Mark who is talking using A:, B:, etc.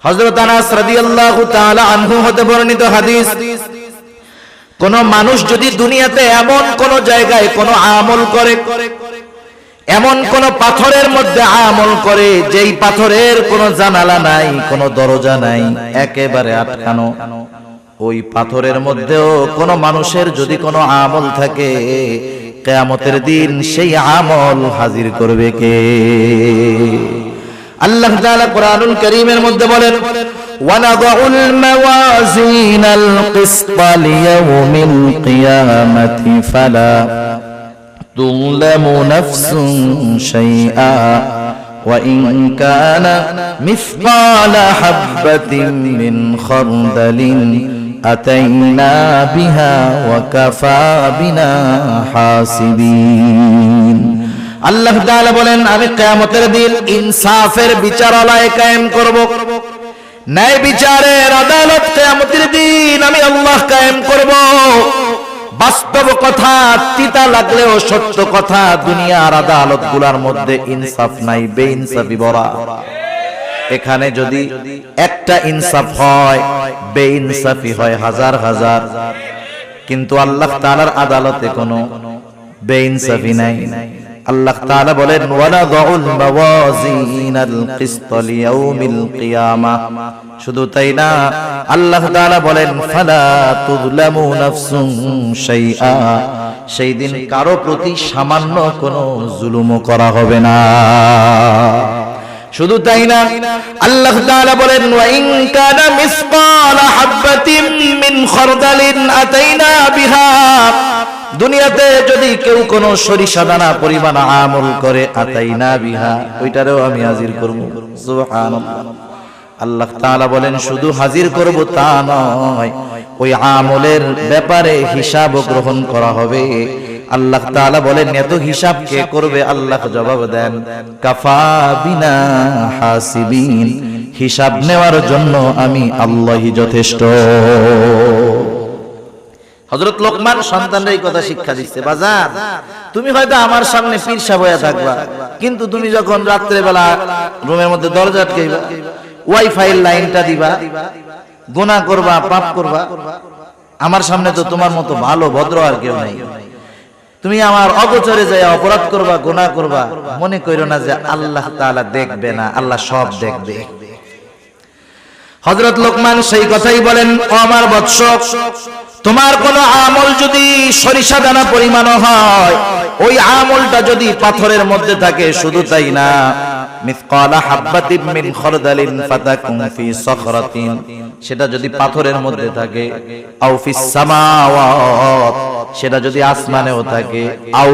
A: হযরত আনাস রাদিয়াল্লাহু তাআলা আনহু হতে বর্ণিত হাদিস, কোন মানুষ যদি দুনিয়াতে এমন কোন জায়গায় কোন আমল করে, এমন কোন পাথরের মধ্যে আমল করে যেই পাথরের কোনো জানালা নাই, কোনো দরজা নাই, একেবারে আটকানো, ওই পাথরের মধ্যেও কোন মানুষের যদি কোনো আমল থাকে, কিয়ামতের দিন সেই আমল হাজির করবে কে? আল্লাহ তাআলা কোরআনুল কারীমের মধ্যে বলেন, ওয়ানাদাউল মাওয়াজিনাল কিসতা লিয়াউমিল কিয়ামাতি ফালা তুযলামু নাফসুন শাইআ ওয়া ইন কানা মিসকালা হাববাতিন মিন খারদালিন আতাইনা বিহা ওয়া কাফা বিনা হাসিবিন। আল্লাহ তাআলা বলেন, আমি কিয়ামতের দিন ইনসাফের বিচারালয় কায়েম করব, ন্যায় বিচারের আদালত কিয়ামতের দিন আমি আল্লাহ কায়েম করব। বাস্তব কথা, তিতা লাগলেও সত্য কথা, দুনিয়ার আদালতগুলোর মধ্যে ইনসাফ নাই, বেইনসাফি ভরা। এখানে যদি একটা ইনসাফ হয়, বেইনসাফি হয় হাজার হাজার, কিন্তু আল্লাহ তাআলার আদালতে কোনো বেইনসাফি নাই। আল্লাহ তাআলা বলেন, ওয়ানাদাউল মাওয়াজিনাল কিসতা লিয়াউমিল কিয়ামা। শুধু তাই না, আল্লাহ তাআলা বলেন, ফালা তুযলামু নাফসুন শাইআ। সেই দিন কারো প্রতি সামান্য কোনো জুলুমও করা হবে না। শুধু তাই না, আল্লাহ তাআলা বলেন, ওয়া ইন কানা মিসকালা হাববাতিন মিন খারদালিন আতাইনা বিহা। দুনিয়াতে যদি কেউ কোনো সরিষা দানা পরিমাণ আমল করে, আতাইনা বিহা, ওইটারও আমি হাজির করব। সুবহানাল্লাহ। আল্লাহ তাআলা বলেন, শুধু হাজির করব তা নয়, ওই আমলের ব্যাপারে হিসাব গ্রহণ করা হবে। আল্লাহ তাআলা বলেন, এত হিসাব কে করবে? আল্লাহ জবাব দেন, কাফা বিনা হাসিবিন। হিসাব নেওয়ার জন্য আমি আল্লাহই যথেষ্ট। হযরত লোকমান সন্তানরা এই কথা শিক্ষা দিচ্ছে, বাজার তুমি হয়তো আমার সামনে পীর সাহেব হয়ে থাকবা, কিন্তু তুমি যখন রাত্রে বেলা রুমের মধ্যে দরজা আটকাইবা, ওয়াইফাই লাইনটা দিবা, গুনাহ করবা, পাপ করবা, আমার সামনে তো তোমার মতো ভালো ভদ্র আর কেউ নাই। তুমি আমার অগোচরে যায় অপরাধ করবা, গুনাহ করবা, মনে কইরো না যে আল্লাহ তাআলা দেখবে না, আল্লাহ সব দেখবে। হযরত লোকমান সেই কথাই বলেন, ও আমার বৎস, তোমার কোন আমল যদি সরিষা দানা পরিমাণ হয়, ওই আমলটা যদি পাথরের মধ্যে থাকে, শুধু তাই না, মিসকালা হাববাতিন মিন খারদালিন ফাতাকুন ফি সখরাতিন, সেটা যদি পাথরের মধ্যে থাকে, আও ফিস সামাওয়াত, সেটা যদি আসমানেও থাকে, আও